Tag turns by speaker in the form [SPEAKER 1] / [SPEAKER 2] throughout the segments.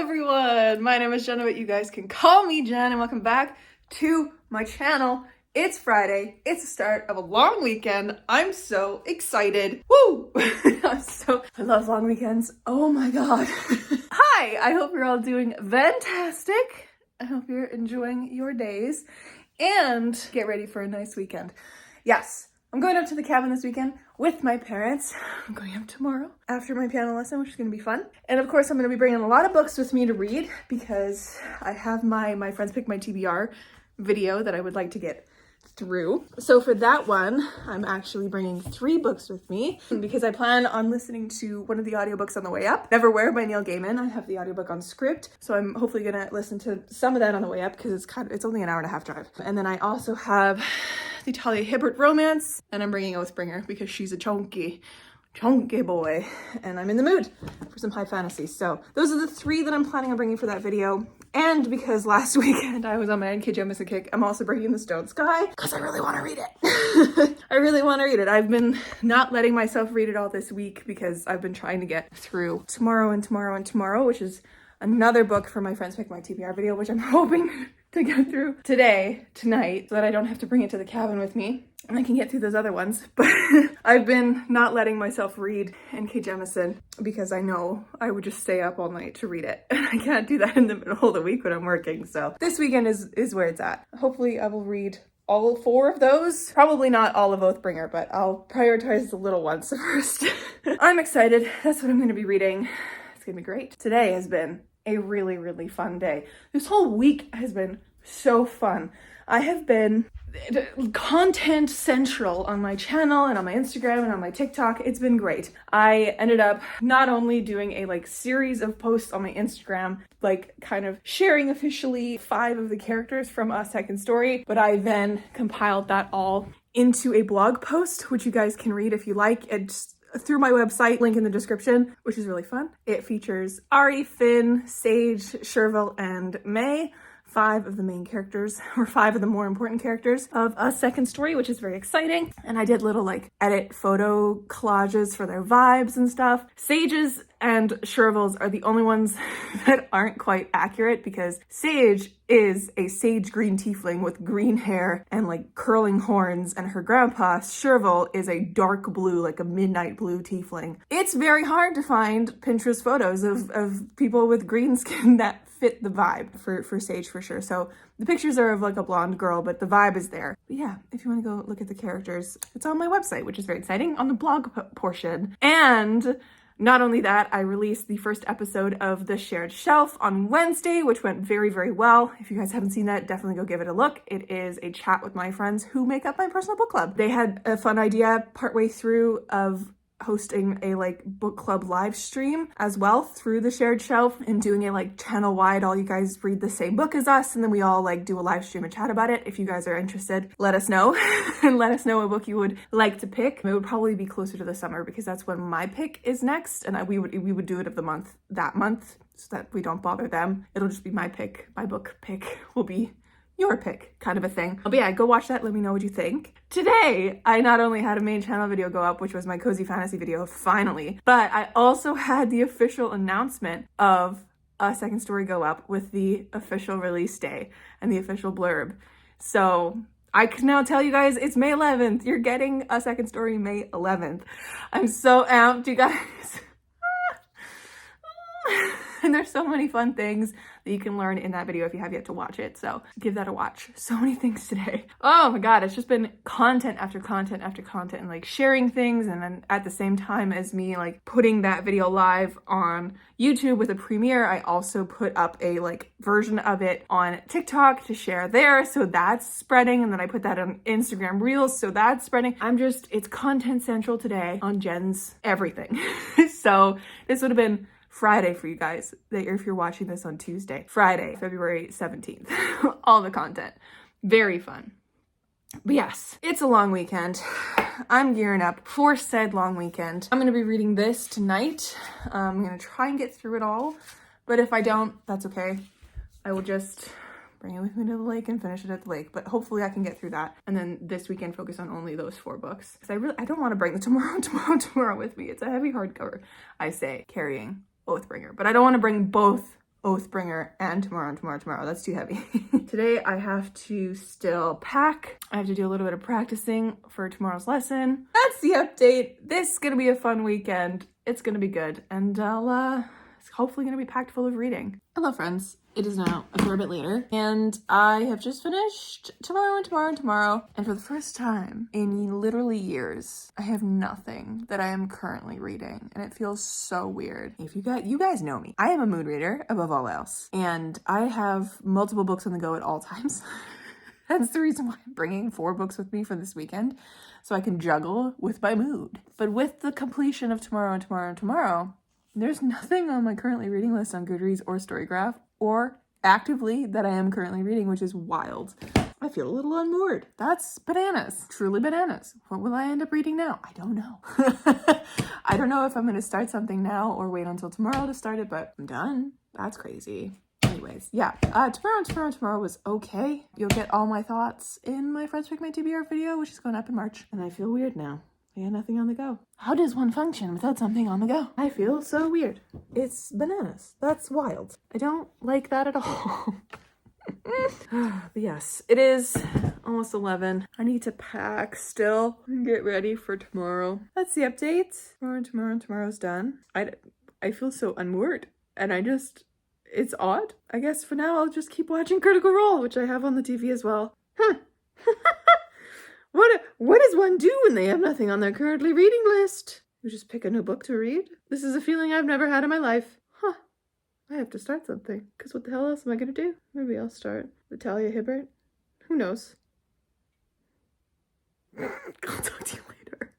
[SPEAKER 1] everyone, my name is Jenna, but you guys can call me Jen, and welcome back to my channel. It's Friday, it's the start of a long weekend. I'm so excited. Woo! I love long weekends. Oh my god. Hi, I hope you're all doing fantastic. I hope you're enjoying your days and get ready for a nice weekend. Yes, I'm going up to the cabin this weekend with my parents. I'm going up tomorrow after my piano lesson, which is going to be fun. And of course, I'm going to be bringing a lot of books with me to read because I have my Friends Pick My TBR video that I would like to get through. So for that one, I'm actually bringing 3 books with me because I plan on listening to one of the audiobooks on the way up. Neverwhere by Neil Gaiman. I have the audiobook on script, so I'm hopefully gonna listen to some of that on the way up because it's only an hour and a half drive. And then I also have the Talia Hibbert romance, and I'm bringing Oathbringer because she's a chunky boy, and I'm in the mood for some high fantasy. So those are the 3 that I'm planning on bringing for that video. And because last weekend I was on my Jemisin kick, I'm also bringing The Stone Sky because I really want to read it. I really want to read it. I've been not letting myself read it all this week because I've been trying to get through Tomorrow and Tomorrow and Tomorrow, which is another book for my Friends Pick My TBR video, which I'm hoping to get through tonight, so that I don't have to bring it to the cabin with me and I can get through those other ones. But I've been not letting myself read N.K. Jemisin because I know I would just stay up all night to read it. And I can't do that in the middle of the week when I'm working. So this weekend is where it's at. Hopefully I will read all 4 of those. Probably not all of Oathbringer, but I'll prioritize the little ones first. I'm excited. That's what I'm going to be reading. It's going to be great. Today has been a really, really fun day. This whole week has been so fun. I have been content central on my channel and on my Instagram and on my TikTok. It's been great. I ended up not only doing a series of posts on my Instagram, kind of sharing officially 5 of the characters from A Second Story, but I then compiled that all into a blog post, which you guys can read if you like. It's through my website, link in the description, which is really fun. It features Ari, Finn, Sage, Sherville, and May. 5 of the main characters, or 5 of the more important characters of A Second Story, which is very exciting. And I did little edit photo collages for their vibes and stuff. Sage's and Sherville's are the only ones that aren't quite accurate because Sage is a sage green tiefling with green hair and curling horns, and her grandpa, Sherville, is a dark blue, a midnight blue tiefling. It's very hard to find Pinterest photos of people with green skin that fit the vibe for Sage for sure. So the pictures are of a blonde girl, but the vibe is there. But yeah, if you want to go look at the characters, it's on my website, which is very exciting, on the blog portion. And not only that, I released the first episode of The Shared Shelf on Wednesday, which went very, very well. If you guys haven't seen that, definitely go give it a look. It is a chat with my friends who make up my personal book club. They had a fun idea partway through of hosting a book club live stream as well through The Shared Shelf and doing it channel wide. All you guys read the same book as us, and then we all do a live stream and chat about it. If you guys are interested, let us know and let us know what book you would like to pick. It would probably be closer to the summer because that's when my pick is next, and we would do it of the month that month so that we don't bother them. It'll just be my pick. My book pick will be your pick, kind of a thing. But yeah, go watch that. Let me know what you think. Today, I not only had a main channel video go up, which was my cozy fantasy video, finally, but I also had the official announcement of A Second Story go up with the official release day and the official blurb. So I can now tell you guys it's May 11th. You're getting A Second Story May 11th. I'm so amped, you guys. And there's so many fun things that you can learn in that video if you have yet to watch it. So give that a watch. So many things today. Oh my God, it's just been content after content after content, and sharing things. And then at the same time as me putting that video live on YouTube with a premiere, I also put up a version of it on TikTok to share there. So that's spreading. And then I put that on Instagram Reels. So that's spreading. It's content central today on Jen's everything. So this would have been Friday for you guys, if you're watching this on Tuesday. Friday, February 17th. All the content. Very fun. But yes, it's a long weekend. I'm gearing up for said long weekend. I'm going to be reading this tonight. I'm going to try and get through it all. But if I don't, that's okay. I will just bring it with me to the lake and finish it at the lake. But hopefully I can get through that. And then this weekend focus on only those 4 books. Because I don't want to bring the tomorrow with me. It's a heavy hardcover, I say, carrying Oathbringer. But I don't want to bring both Oathbringer and tomorrow. That's too heavy. Today I have to still pack. I have to do a little bit of practicing for tomorrow's lesson. That's the update. This is gonna be a fun weekend. It's gonna be good. And it's hopefully gonna be packed full of reading. Hello friends. It is now a fair bit later and I have just finished tomorrow. And for the first time in literally years, I have nothing that I am currently reading and it feels so weird. If you guys know me, I am a mood reader above all else and I have multiple books on the go at all times. That's the reason why I'm bringing 4 books with me for this weekend so I can juggle with my mood. But with the completion of tomorrow, there's nothing on my currently reading list on Goodreads or Storygraph or actively that I am currently reading, which is wild. I feel a little unmoored. That's bananas, truly bananas. What will I end up reading now? I don't know. I don't know if I'm going to start something now or wait until tomorrow to start it, but I'm done. That's crazy. Anyways, yeah, tomorrow was okay. You'll get all my thoughts in my Friends Pick My TBR video, which is going up in March. And I feel weird now. I got nothing on the go. How does one function without something on the go? I feel so weird. It's bananas. That's wild. I don't like that at all. But yes, it is almost 11. I need to pack still and get ready for tomorrow. That's the update. Tomorrow's done. I feel so unmoored. And it's odd. I guess for now I'll just keep watching Critical Role, which I have on the TV as well. Huh. What does one do when they have nothing on their currently reading list? You just pick a new book to read? This is a feeling I've never had in my life. Huh. I have to start something. Because what the hell else am I going to do? Maybe I'll start with Talia Hibbert. Who knows? I'll talk to you later.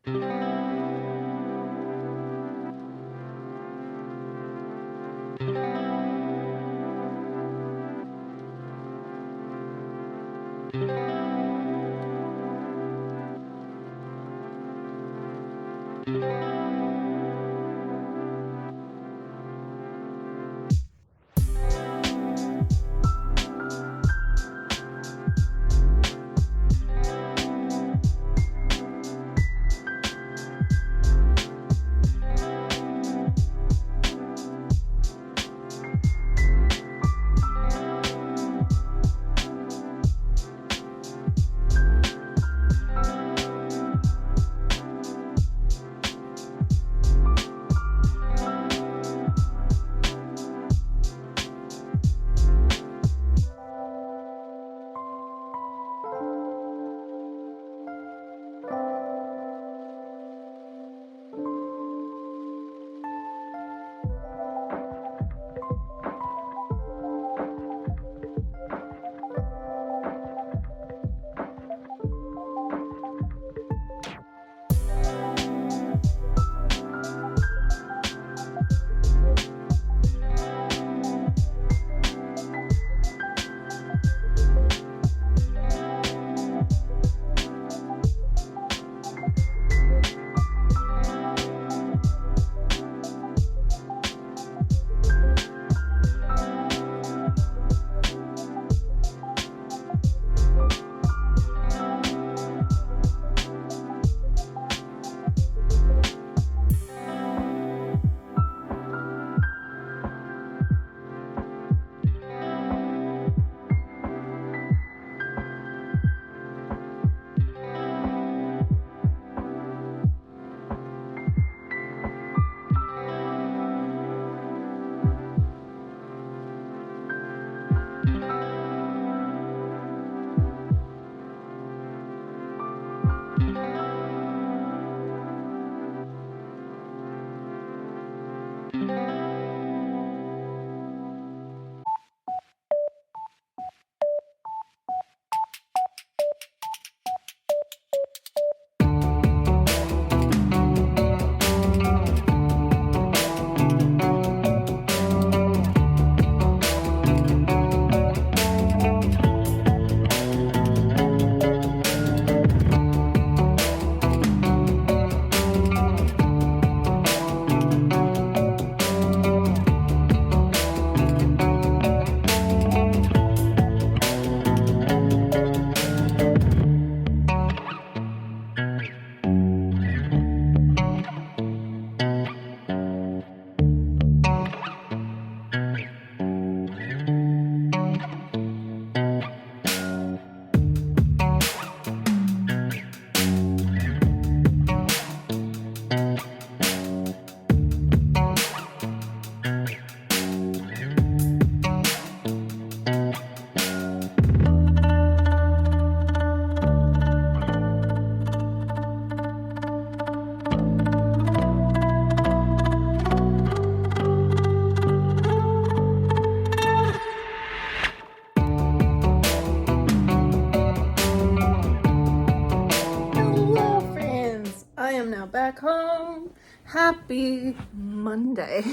[SPEAKER 1] back home. Happy Monday.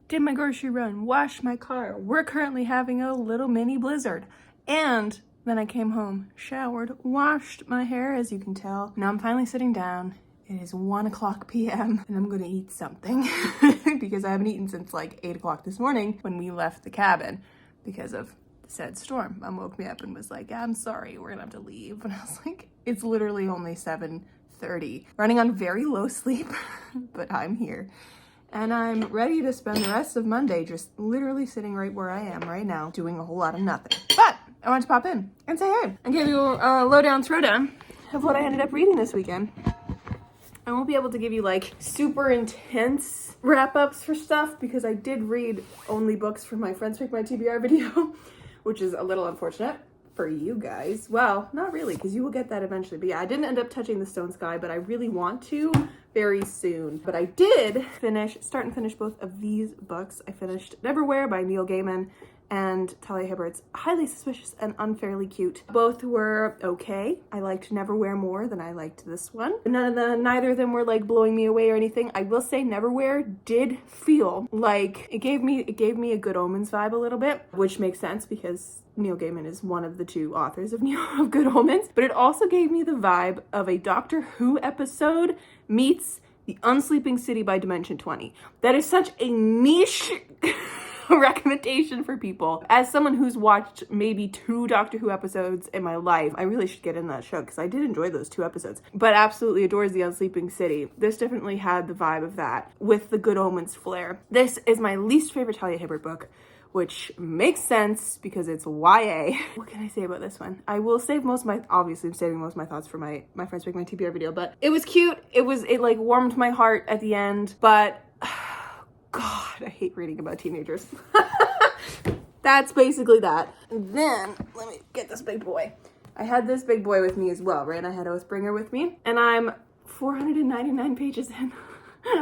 [SPEAKER 1] Did my grocery run, washed my car. We're currently having a little mini blizzard. And then I came home, showered, washed my hair, as you can tell. Now I'm finally sitting down. It is 1:00 p.m. and I'm gonna eat something because I haven't eaten since like 8 o'clock this morning when we left the cabin because of the said storm. Mom woke me up and was like, I'm sorry, we're gonna have to leave. And I was like, it's literally only 7:30. Running on very low sleep, but I'm here. And I'm ready to spend the rest of Monday just literally sitting right where I am right now, doing a whole lot of nothing. But I wanted to pop in and say hey and give you a lowdown throwdown of what I ended up reading this weekend. I won't be able to give you like super intense wrap-ups for stuff because I did read only books from my Friends Pick My TBR video, which is a little unfortunate for you guys. Well, not really, because you will get that eventually. But yeah, I didn't end up touching The Stone Sky, but I really want to very soon. But I did start and finish both of these books. I finished Neverwhere by Neil Gaiman and Talia Hibbert's Highly Suspicious and Unfairly Cute. Both were okay. I liked Neverwhere more than I liked this one. Neither of them were like blowing me away or anything. I will say Neverwhere did feel like it gave me a Good Omens vibe a little bit, which makes sense because Neil Gaiman is one of the two authors of Good Omens. But it also gave me the vibe of a Doctor Who episode meets The Unsleeping City by Dimension 20. That is such a niche recommendation for people. As someone who's watched maybe 2 Doctor Who episodes in my life, I really should get in that show because I did enjoy those 2 episodes, but absolutely adores The Unsleeping City. This definitely had the vibe of that with the Good Omens flair. This is my least favorite Talia Hibbert book, which makes sense because it's YA. What can I say about this one? I will save obviously I'm saving most of my thoughts for my Friends Pick My TBR video, but it was cute. It like warmed my heart at the end, but God, I hate reading about teenagers. That's basically that. And then, let me get this big boy. I had this big boy with me as well, right? I had Oathbringer with me, and I'm 499 pages in.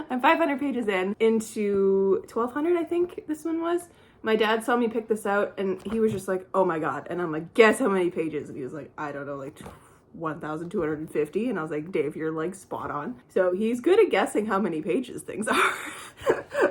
[SPEAKER 1] I'm 500 pages into 1200, I think this one was. My dad saw me pick this out, and he was just like, oh my God. And I'm like, guess how many pages? And he was like, I don't know, like 1,250. And I was like, Dave, you're like spot on. So he's good at guessing how many pages things are.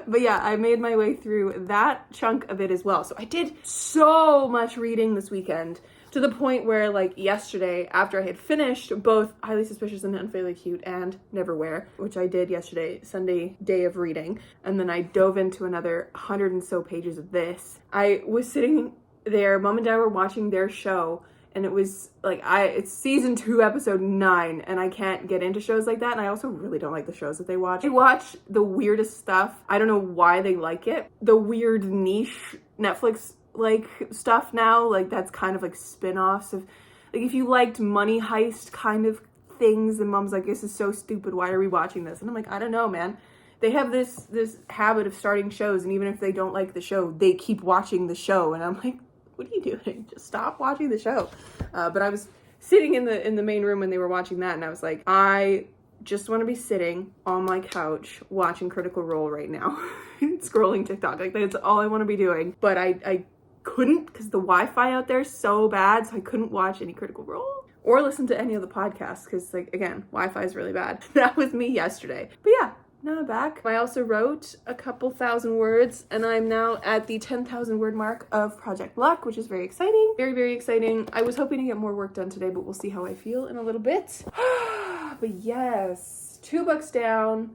[SPEAKER 1] But yeah, I made my way through that chunk of it as well. So I did so much reading this weekend to the point where like yesterday, after I had finished both Highly Suspicious and Unfairly Cute and Neverwhere, which I did yesterday, Sunday day of reading, and then I dove into another 100 and so pages of this. I was sitting there, Mom and Dad were watching their show, and it was like, it's season 2, episode 9, and I can't get into shows like that, and I also really don't like the shows that they watch. They watch the weirdest stuff. I don't know why they like it. The weird niche Netflix like stuff now, like that's kind of like spin-offs of, like if you liked Money Heist kind of things, and Mom's like, this is so stupid, why are we watching this? And I'm like, I don't know, man. They have this habit of starting shows, and even if they don't like the show, they keep watching the show, and I'm like, what are you doing? Just stop watching the show. But I was sitting in the main room when they were watching that, and I was like, I just want to be sitting on my couch watching Critical Role right now, scrolling TikTok. Like that's all I want to be doing. But I couldn't because the Wi-Fi out there is so bad, so I couldn't watch any Critical Role or listen to any of the podcasts because, like, again, Wi-Fi is really bad. That was me yesterday. But yeah, now I'm back. I also wrote a couple thousand words, and I'm now at the 10,000 word mark of Project Luck, which is very exciting. Very, very exciting. I was hoping to get more work done today, but we'll see how I feel in a little bit. But yes, 2 books down,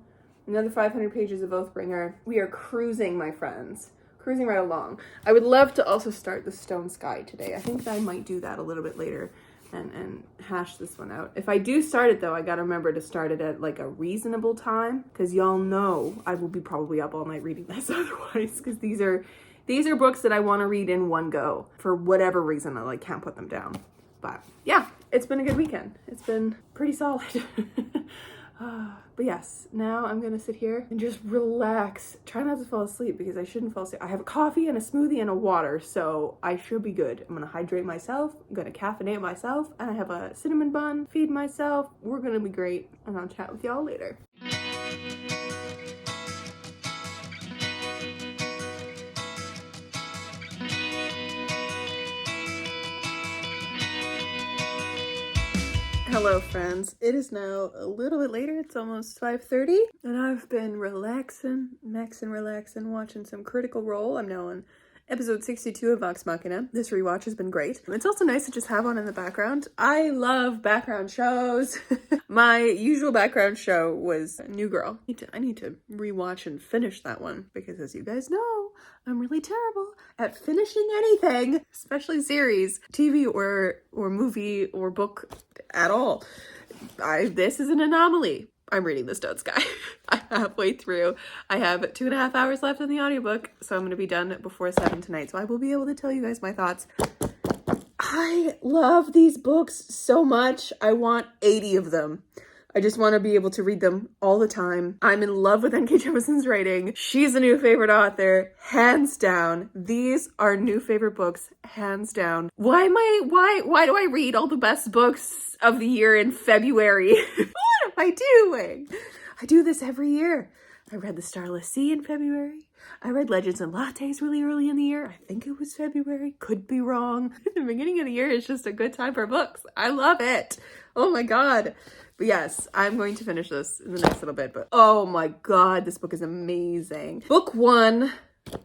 [SPEAKER 1] another 500 pages of Oathbringer. We are cruising, my friends. Cruising right along. I would love to also start The Stone Sky today. I think that I might do that a little bit later and hash this one out. If I do start it though, I gotta remember to start it at like a reasonable time, because y'all know I will be probably up all night reading this otherwise, because these are books that I want to read in one go. For whatever reason, I like can't put them down. But yeah, it's been a good weekend. It's been pretty solid. But yes, now I'm gonna sit here and just relax. Try not to fall asleep because I shouldn't fall asleep. I have a coffee and a smoothie and a water, so I should be good. I'm gonna hydrate myself, I'm gonna caffeinate myself, and I have a cinnamon bun, feed myself. We're gonna be great, and I'll chat with y'all later. Hello friends, it is now a little bit later, it's almost 5:30, and I've been relaxing, watching some Critical Role. I'm now on episode 62 of Vox Machina. This rewatch has been great. It's also nice to just have on in the background. I love background shows. My usual background show was New Girl. I need to rewatch and finish that one, because as you guys know, I'm really terrible at finishing anything, especially series, TV or movie or book at all. This is an anomaly. I'm reading The Stone Sky. I'm halfway through. I have 2.5 hours left in the audiobook, so I'm going to be done before 7 tonight, so I will be able to tell you guys my thoughts. I love these books so much. I want 80 of them. I just want to be able to read them all the time. I'm in love with N.K. Jemisin's writing. She's a new favorite author, hands down. These are new favorite books, hands down. Why do I read all the best books of the year in February? What am I doing? I do this every year. I read The Starless Sea in February. I read Legends and Lattes really early in the year. I think it was February. Could be wrong. The beginning of the year is just a good time for books. I love it. Oh my God. But yes, I'm going to finish this in the next little bit. But oh my God, this book is amazing. Book 1,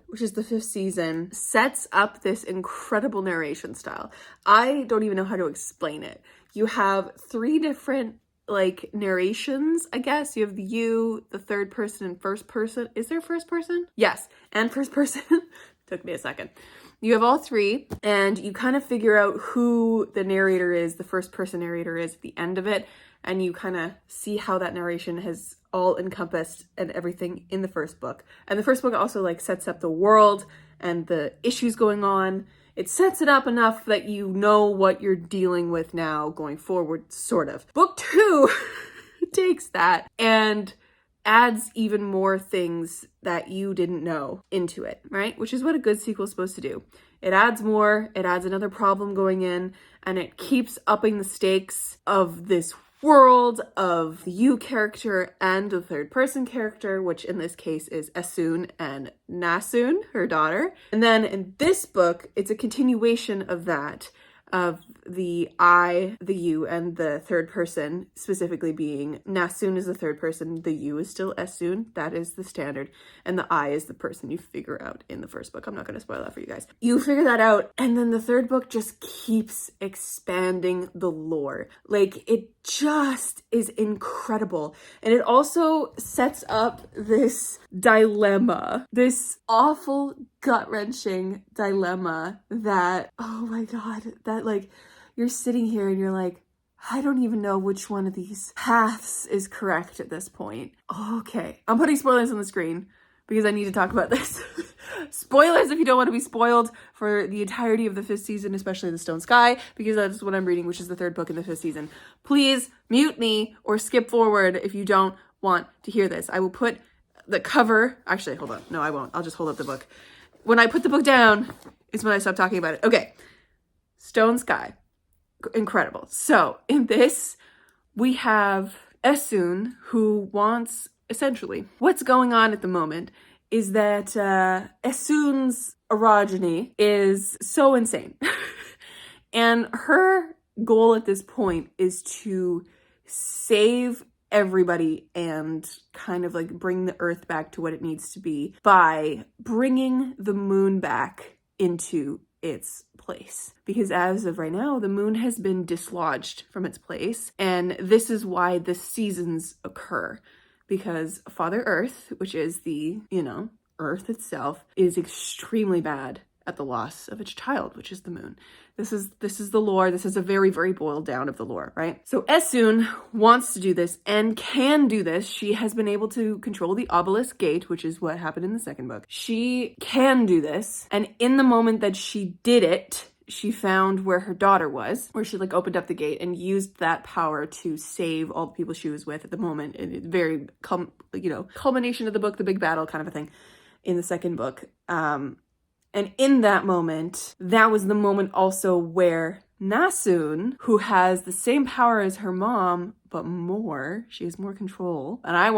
[SPEAKER 1] which is the 5th season, sets up this incredible narration style. I don't even know how to explain it. You have 3 different narrations, I guess. You have the third person, and first person. Is there first person? Yes, and first person. Took me a second. You have all 3, and you kind of figure out who the narrator is, the first person narrator is at the end of it, and you kind of see how that narration has all encompassed and everything in the first book. And the first book also sets up the world and the issues going on. It sets it up enough that you know what you're dealing with now going forward, sort of. Book 2 takes that and adds even more things that you didn't know into it, right? Which is what a good sequel is supposed to do. It adds more, it adds another problem going in, and it keeps upping the stakes of this world of the you character and the third person character, which in this case is Esun and Nasun, her daughter. And then in this book, it's a continuation of that, of the I, the you, and the third person, specifically being Nasun is the third person, the you is still Esun, that is the standard, and the I is the person you figure out in the first book. I'm not going to spoil that for you guys. You figure that out, and then the third book just keeps expanding the lore. It just is incredible. And it also sets up this dilemma, this awful, gut-wrenching dilemma that, oh my God, that you're sitting here and you're like, I don't even know which one of these paths is correct at this point. Okay, I'm putting spoilers on the screen because I need to talk about this. Spoilers if you don't want to be spoiled for the entirety of the 5th season, especially The Stone Sky, because that's what I'm reading, which is the 3rd book in the 5th season. Please mute me or skip forward if you don't want to hear this. I will put the cover, actually, hold on. No, I won't. I'll just hold up the book. When I put the book down is when I stop talking about it. Okay, Stone Sky. Incredible. So in this, we have Esun, who wants, essentially, what's going on at the moment is that Esun's orogeny is so insane. And her goal at this point is to save everybody and kind of bring the earth back to what it needs to be by bringing the moon back into its place. Because as of right now, the moon has been dislodged from its place, and this is why the seasons occur. Because Father Earth, which is the, Earth itself, is extremely bad at the loss of its child, which is the moon. This is the lore. This is a very, very boiled down of the lore, right? So Esun wants to do this and can do this. She has been able to control the obelisk gate, which is what happened in the 2nd book. She can do this. And in the moment that she did it, she found where her daughter was, where she opened up the gate and used that power to save all the people she was with at the moment. And it's very, culmination of the book, the big battle kind of a thing in the 2nd book. And in that moment, that was the moment also where Nasun, who has the same power as her mom, but more, she has more control, and I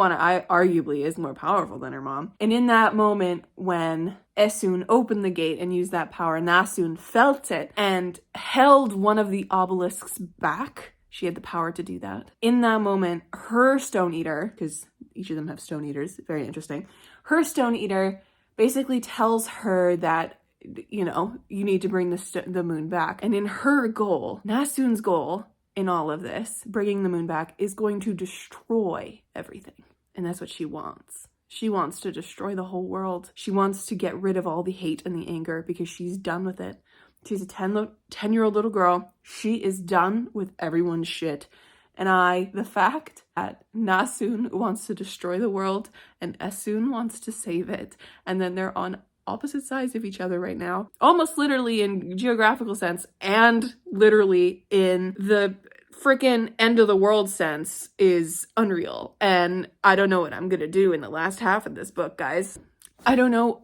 [SPEAKER 1] arguably is more powerful than her mom. And in that moment, when Esun opened the gate and used that power, Nasun felt it and held one of the obelisks back. She had the power to do that. In that moment, her Stone Eater, because each of them have Stone Eaters, very interesting, her Stone Eater basically tells her that, you know, you need to bring the moon back. And in her goal, Nasun's goal in all of this, bringing the moon back, is going to destroy everything. And that's what she wants. She wants to destroy the whole world. She wants to get rid of all the hate and the anger because she's done with it. She's a 10-year-old little girl. She is done with everyone's shit. And the fact that Nasun wants to destroy the world and Esun wants to save it, and then they're on opposite sides of each other right now, almost literally in geographical sense and literally in the freaking end of the world sense, is unreal. And I don't know what I'm gonna do in the last half of this book, guys. I don't know.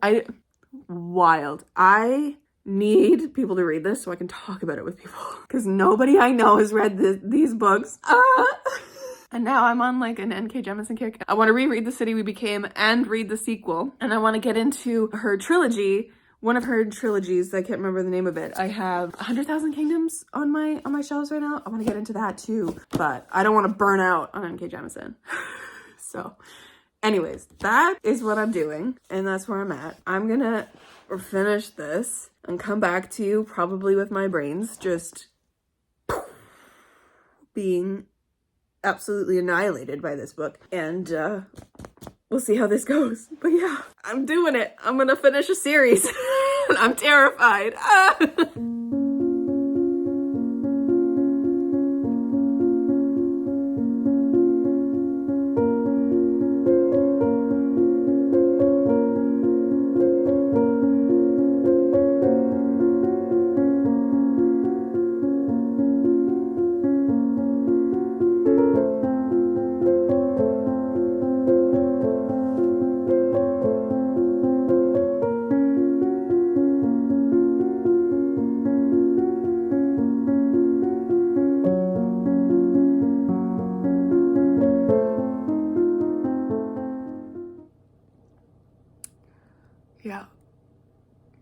[SPEAKER 1] Wild. I need people to read this so I can talk about it with people, because nobody I know has read these books. And now I'm on like an N.K. Jemisin kick. I want to reread The City We Became and read the sequel. And I want to get into her trilogy, one of her trilogies. I can't remember the name of it. I have 100,000 Kingdoms on my shelves right now. I want to get into that too, but I don't want to burn out on N.K. Jemisin. So anyways, that is what I'm doing, and that's where I'm at. I'm gonna finish this and come back to you probably with my brains just being absolutely annihilated by this book, and we'll see how this goes. But yeah, I'm doing it. I'm gonna finish a series. And I'm terrified.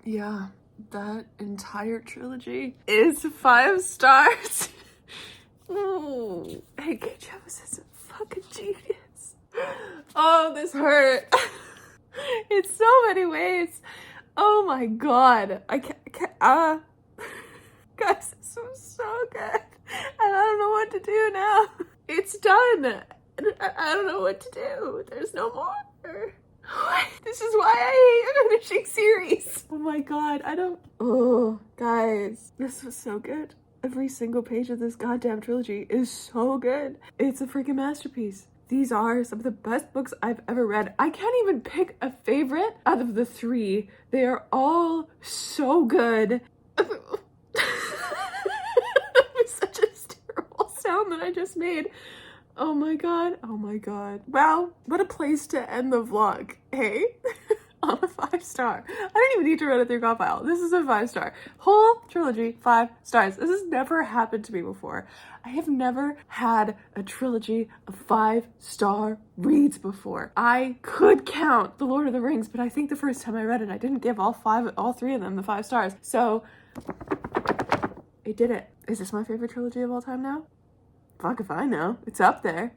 [SPEAKER 1] Yeah, that entire trilogy is 5 stars. Ooh, N.K. Jemisin's a fucking genius. Oh, this hurt. In so many ways. Oh my god. I can't guys, this was so good. And I don't know what to do now. It's done. I don't know what to do. There's no more. This is why I hate finishing series. Oh my god, oh, guys, this was so good. Every single page of this goddamn trilogy is so good. It's a freaking masterpiece. These are some of the best books I've ever read. I can't even pick a favorite out of the 3. They are all so good. That was such a terrible sound that I just made. Oh my god, oh my god. Wow, what a place to end the vlog, hey? On a 5-star. I don't even need to run it through Compile. This is a 5-star. Whole trilogy, 5 stars. This has never happened to me before. I have never had a trilogy of 5-star reads before. I could count The Lord of the Rings, but I think the first time I read it, I didn't give all 3 of them the 5 stars. So, it did it. Is this my favorite trilogy of all time now? Fuck if I know. It's up there.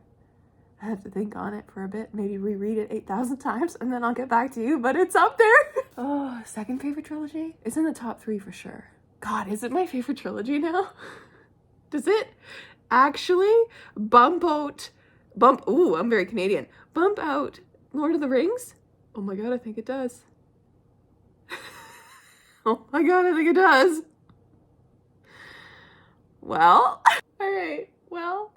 [SPEAKER 1] I have to think on it for a bit, maybe reread it 8,000 times, and then I'll get back to you, but it's up there. Oh, second favorite trilogy? It's in the top 3 for sure. God, is it my favorite trilogy now? Does it actually bump out, ooh, I'm very Canadian, bump out Lord of the Rings? Oh my god, I think it does. Oh my god, I think it does. Well, all right. Well,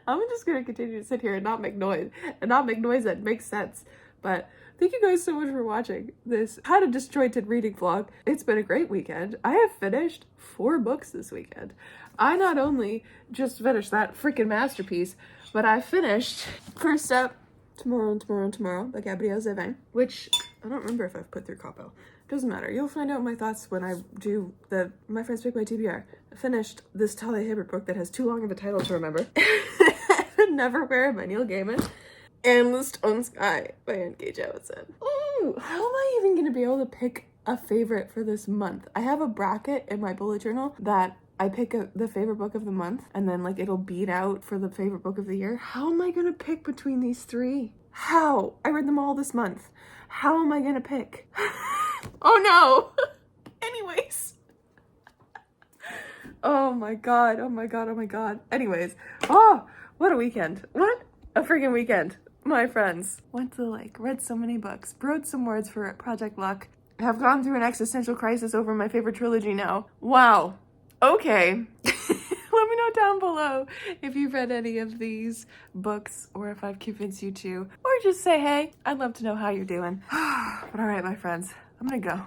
[SPEAKER 1] I'm just gonna continue to sit here and not make noise that makes sense. But thank you guys so much for watching this kind of disjointed reading vlog. It's been a great weekend. I have finished 4 books this weekend. I not only just finished that freaking masterpiece, but I finished First Step, Tomorrow by Gabrielle Zevin, which I don't remember if I've put through Capo. Doesn't matter. You'll find out my thoughts when I do My Friends Pick My TBR. I finished this Talia Hibbert book that has too long of a title to remember. Neverwhere by Neil Gaiman. And The Stone Sky by N.K. Jemisin. Ooh, how am I even going to be able to pick a favorite for this month? I have a bracket in my bullet journal that I pick the favorite book of the month and then like it'll beat out for the favorite book of the year. How am I gonna pick between these three? How? I read them all this month. How am I gonna pick? Oh no. Anyways. Oh my god, oh my god, oh my god. Anyways, oh, what a weekend. What a freaking weekend. My friends. Went to the lake, read so many books, wrote some words for Project Luck, have gone through an existential crisis over my favorite trilogy now. Wow. Okay. Let me know down below if you've read any of these books or if I've convinced you to, or just say, hey, I'd love to know how you're doing. But all right, my friends, I'm gonna go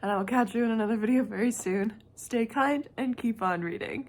[SPEAKER 1] and I will catch you in another video very soon. Stay kind and keep on reading.